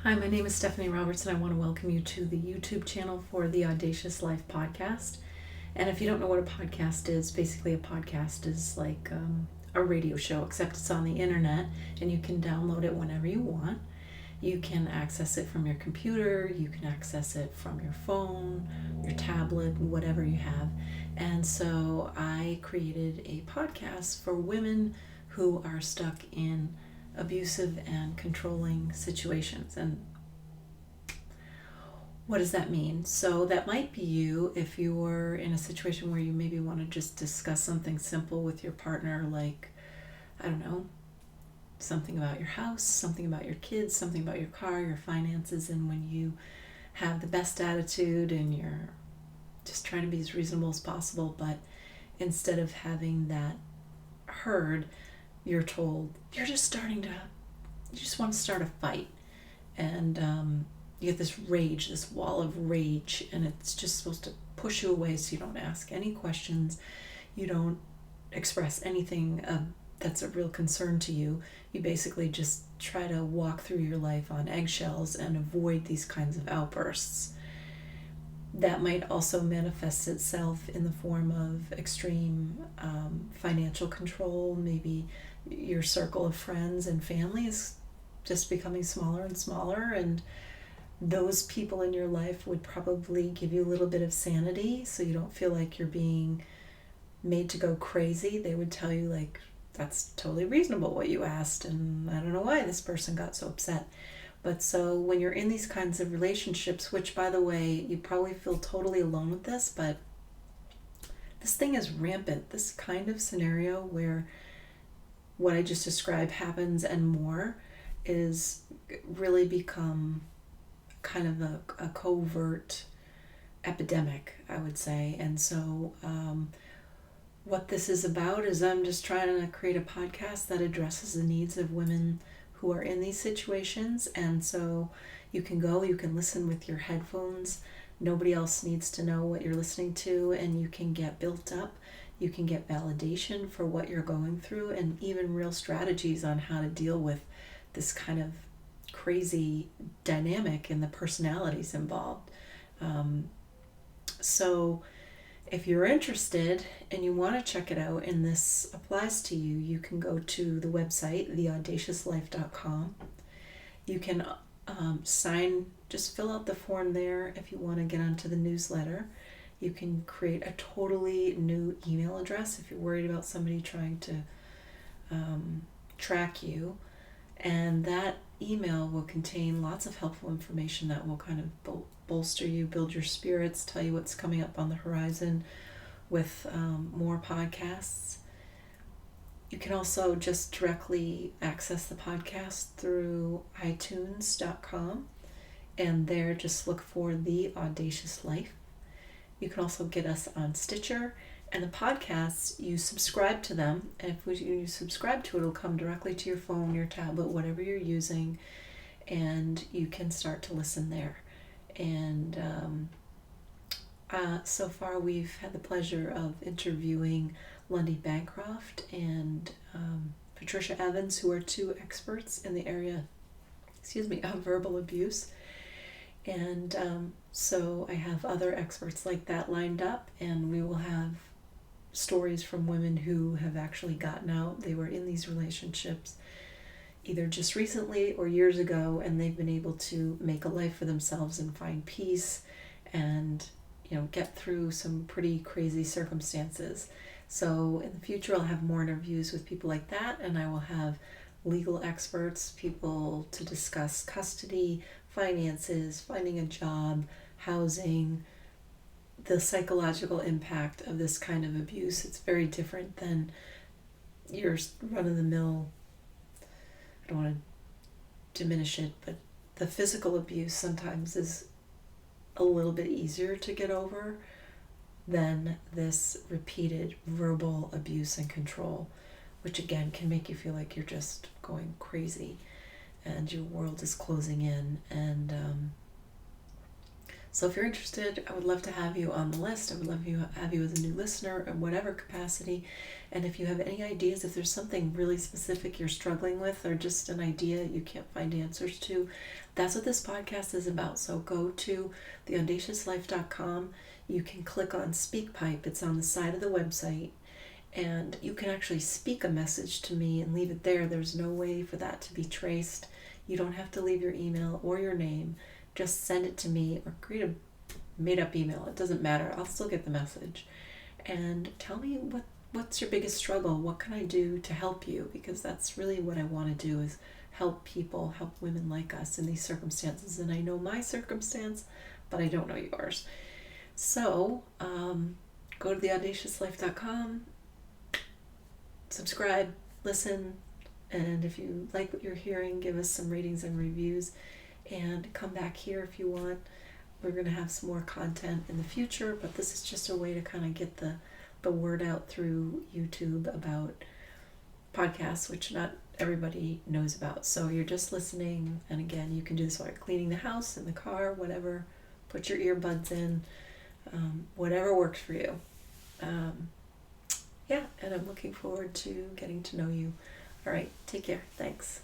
Hi, my name is Stephanie Roberts, and I want to welcome you to the YouTube channel for the Audacious Life podcast. And if you don't know what a podcast is, basically a podcast is like a radio show, except it's on the internet, and you can download it whenever you want. You can access it from your computer, you can access it from your phone, your tablet, whatever you have. And so I created a podcast for women who are stuck in abusive and controlling situations. And what does that mean? So that might be you if you're in a situation where you maybe want to just discuss something simple with your partner, like, I don't know, something about your house, something about your kids, something about your car, your finances, and when you have the best attitude and you're just trying to be as reasonable as possible, but instead of having that heard, you're told you just want to start a fight, and you get this rage, this wall of rage, and it's just supposed to push you away so you don't ask any questions, you don't express anything that's a real concern to you. You basically just try to walk through your life on eggshells and avoid these kinds of outbursts. That might also manifest itself in the form of extreme financial control. Maybe your circle of friends and family is just becoming smaller and smaller, and those people in your life would probably give you a little bit of sanity so you don't feel like you're being made to go crazy. They would tell you, like, that's totally reasonable what you asked, and I don't know why this person got so upset. But so when you're in these kinds of relationships, which, by the way, you probably feel totally alone with this, but this thing is rampant. This kind of scenario where what I just described happens and more is really become kind of a covert epidemic, I would say. And so what this is about is I'm just trying to create a podcast that addresses the needs of women who are in these situations. And so you can listen with your headphones. Nobody else needs to know what you're listening to, and you can get built up. You can get validation for what you're going through, and even real strategies on how to deal with this kind of crazy dynamic and the personalities involved. So if you're interested and you want to check it out and this applies to you, you can go to the website, theaudaciouslife.com. You can just fill out the form there if you want to get onto the newsletter. You can create a totally new email address if you're worried about somebody trying to track you. And that email will contain lots of helpful information that will kind of bolster you, build your spirits, tell you what's coming up on the horizon with more podcasts. You can also just directly access the podcast through iTunes.com, and there just look for The Audacious Life. You can also get us on Stitcher, and the podcasts, you subscribe to them, and if you subscribe to it, it'll come directly to your phone, your tablet, whatever you're using, and you can start to listen there. And so far we've had the pleasure of interviewing Lundy Bancroft and Patricia Evans, who are two experts in the area of verbal abuse. And so I have other experts like that lined up, and we will have stories from women who have actually gotten out. They were in these relationships either just recently or years ago, and they've been able to make a life for themselves and find peace and, get through some pretty crazy circumstances. So in the future, I'll have more interviews with people like that, and I will have legal experts, people to discuss custody, finances, finding a job, housing, the psychological impact of this kind of abuse. It's very different than your run-of-the-mill, I don't want to diminish it, but the physical abuse sometimes is a little bit easier to get over than this repeated verbal abuse and control, which again can make you feel like you're just going crazy and your world is closing in. And So if you're interested, I would love to have you on the list. I would love to have you as a new listener in whatever capacity. And if you have any ideas, if there's something really specific you're struggling with or just an idea you can't find answers to, that's what this podcast is about. So go to theaudaciouslife.com. You can click on SpeakPipe. It's on the side of the website. And you can actually speak a message to me and leave it there. There's no way for that to be traced. You don't have to leave your email or your name. Just send it to me or create a made-up email. It doesn't matter. I'll still get the message. And tell me what's your biggest struggle? What can I do to help you? Because that's really what I want to do, is help people, help women like us in these circumstances. And I know my circumstance, but I don't know yours. So go to theaudaciouslife.com, subscribe, listen, and if you like what you're hearing, give us some ratings and reviews, and come back here if you want. We're going to have some more content in the future, but this is just a way to kind of get the word out through YouTube about podcasts, which not everybody knows about. So you're just listening, and again, you can do this while you're cleaning the house, in the car, whatever. Put your earbuds in, whatever works for you. Yeah, and I'm looking forward to getting to know you. All right, take care. Thanks.